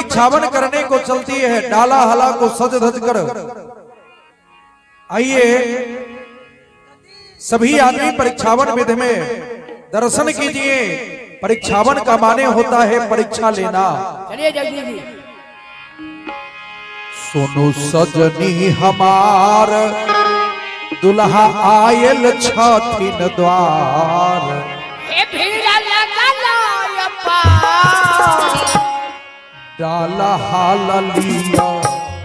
परीक्षावन करने को चलती है, डाला हला को सज धज कर। आइए सभी आदमी परीक्षावन विधि में दर्शन कीजिए। परीक्षावन का माने होता है परीक्षा लेना। चलिए जल्दी जी। सुनो सजनी हमार दुल्हा आयल छथिन द्वार, डाला हाल लिया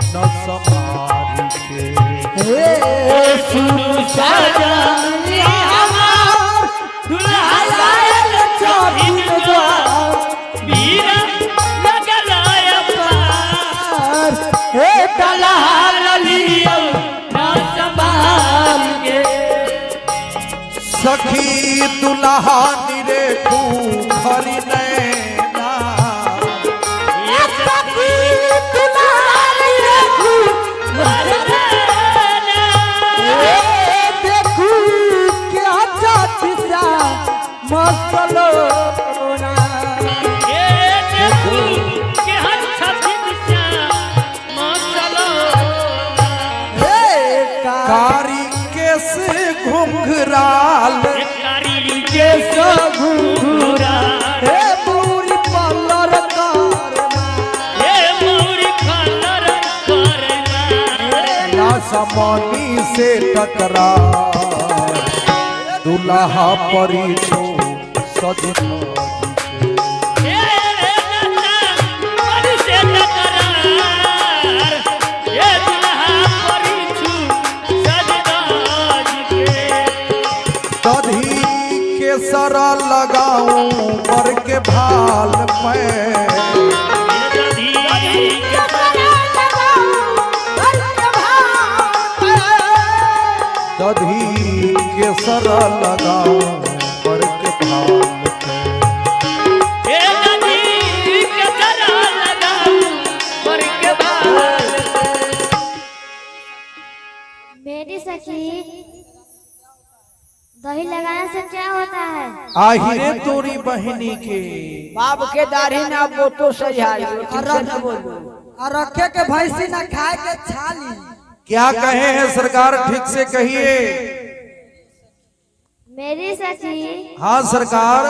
न समारी के। सुनो सजनी हमार दुल्हा आयल छथिन द्वार, वीर लगलाय पार, हे डाला हाल लिया न संभाल के। सखी दुल्हा निरेखू खरी नैना, सखी दुल्हा निरेखू खरी नैना, देखू क्या चाची सा मसलो ना, देखू क्या चाची सा मसलो ना। कारी केस घुंघराल, कारी केस घुंघराल, हे पूरी पल्लर करना, हे पूरी पल्लर करना। लासमनी से टकरा दुल्हा परी छो सजना। केसरा लगाऊं बर के भाल में, दधी केसरा लगाऊं बर के भाल में। मेरी सखी दही लगाने से क्या होता है? आहिरे तोरी बहनी के बाप के दाढ़ी ना बोतो सजाई और रखे के भैंसी ना खाए के छाली। क्या कहे हैं सरकार, ठीक से कहिए। मेरी सखी हाँ सरकार।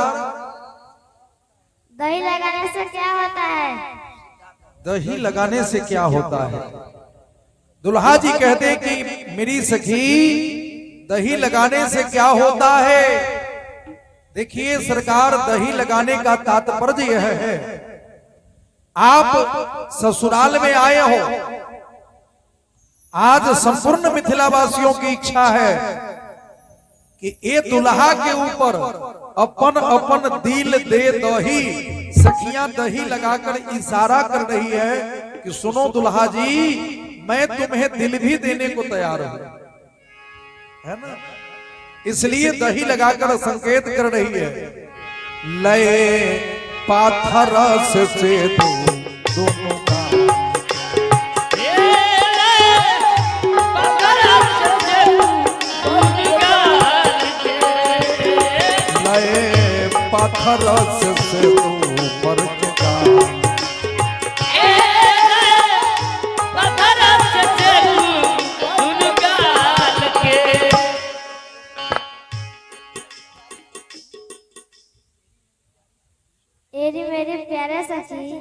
दही लगाने से क्या होता है? दही लगाने से क्या होता है? दुल्हा जी कहते हैं कि मेरी सखी दही लगाने से क्या होता है। देखिए सरकार, दही लगाने का तात्पर्य यह है, आप ससुराल में आए हो, आज संपूर्ण मिथिलावासियों की इच्छा है कि ये दुल्हा के ऊपर अपन अपन दिल दे दही। सखियां दही लगाकर इशारा कर रही है कि सुनो दुल्हा जी, मैं तुम्हें दिल भी देने को तैयार हूं, है ना। इसलिए दही लगाकर संकेत कर रही है। लय पाथर से दोनों का, लय पाथर से ऊपर के का, मेरे प्यारे सखी,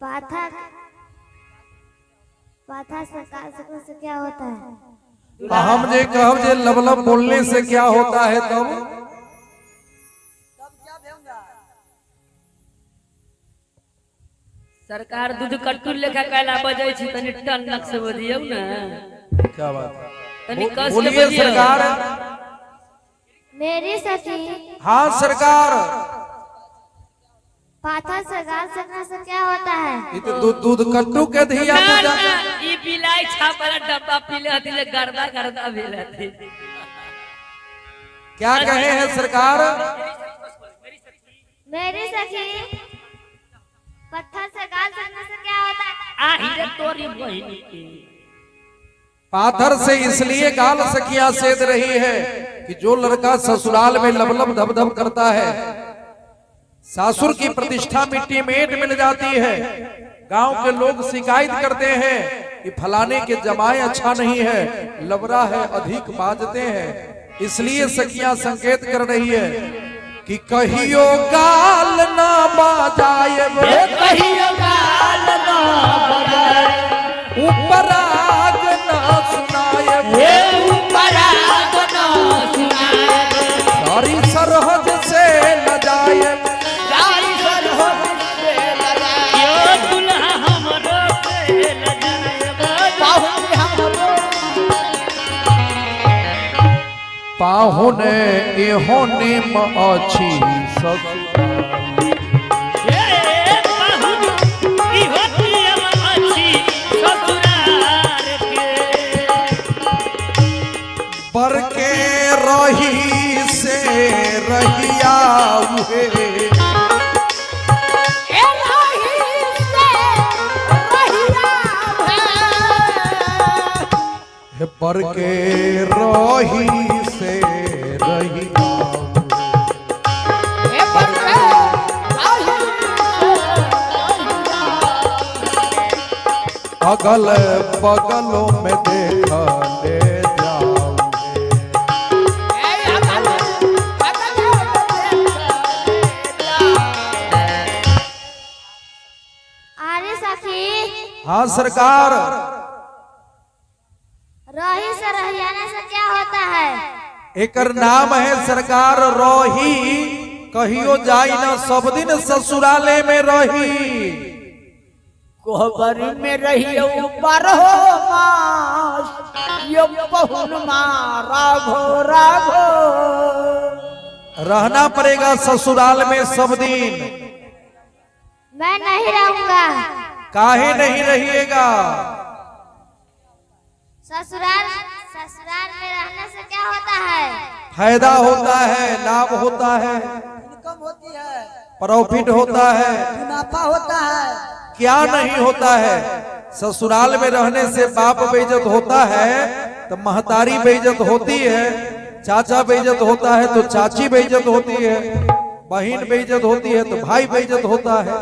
पाथा पाथा से क्या होता है? हम जे कहब जे लबलब बोलने से क्या होता है तब सरकार दूध कट्टू लेखा कैला बजाई छी, तनी टनक से बजियौ ना। क्या बात है? तनी कस के बोलिए बजियौ सरकार। मेरी सखी हाँ सरकार। पाथा से गाल सकने से क्या होता है? ये तो दूध कट्टू के धिया ना, पूजा। ना, ई बिलाई छापरा डब्बा पीले हती ले गर्दा गर्दा भेल हती। क्या कहे हैं सरकार? मेरी सखी, पत्थर से गाल सकने से क्या होता है? आहिरे तोरी बहिनी के पाथर से इसलिए गाल सखियां सेद रही है कि जो लड़का ससुराल में लबलब धबधब करता है, सासुर की प्रतिष्ठा मिट्टी मेट मिल जाती है। गांव के लोग शिकायत करते हैं कि फलाने के जमाए अच्छा नहीं है, लबरा है, अधिक बाजते हैं। इसलिए सखियां संकेत कर रही है कि कहियो गाल ना बाजाए, कहियो गाल ना बजाए, ऊपर आग ना सुनाए, ऊपर आग ना सुनाए, सारी सरहद से न जाए, सारी सरहद से न जाए, यो दुल्हा हमरो से न जाए, पाहुन हमरो पाहुने एहोने म अछि ए बाहुन ई होती हम अच्छी ससुरार के। पर के रही से रहिया उहे, पर के रही से रहिया अगल बगलों में देखा ले जाऊंगे। अरे सखी, हाँ सरकार, रही से रहियाने से क्या होता है? एकर नाम है सरकार रोही। कहियो जाई ना सब दिन ससुराले में रही। कोहबरी में रही ऊपर हो मास, यो बहुन माँ राघो राघो। रहना पड़ेगा ससुराल में सब दिन। मैं नहीं रहूंगा। काहे नहीं रहिएगा? ससुराल में रहने से क्या होता है? फायदा होता है, लाभ होता है, इनकम होती है, प्रॉफिट होता है। मुनाफा होता है। क्या नहीं होता है? ससुराल में रहने से बाप बेइज्जत होता है तो महतारी बेइज्जत होती है, चाचा बेइज्जत होता है तो चाची बेइज्जत होती है, बहन बेइज्जत होती है तो भाई बेइज्जत होता है।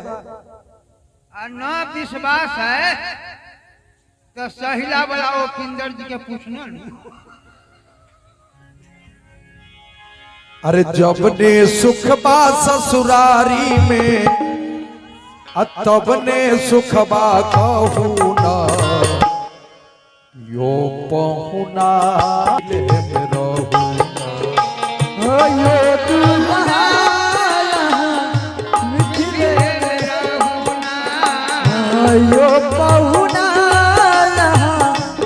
न विश्वास है तो सहिला वाला वो किंदर जी के पूछना नहीं। अरे जब ने सुख बा ससुरारी में, तब ने सुख बा कहूना, यो पहुना ले में रहूना। यो दुल्हा मिथिले यो बहुना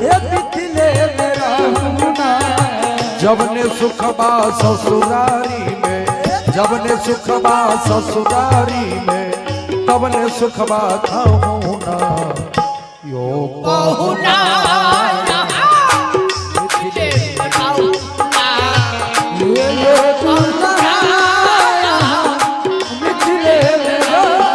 ये मिथिले में रहूना। जब ने सुख बा ससुरारी में, जब ने सुख बा ससुरारी में, तब ने सुख बा कहूना, यो बहुना मिथिले यो दुल्हा मिथिले में रहूना।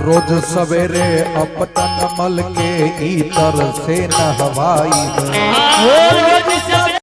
रोज सवेरे अपतन मल के इतर से नहवाई।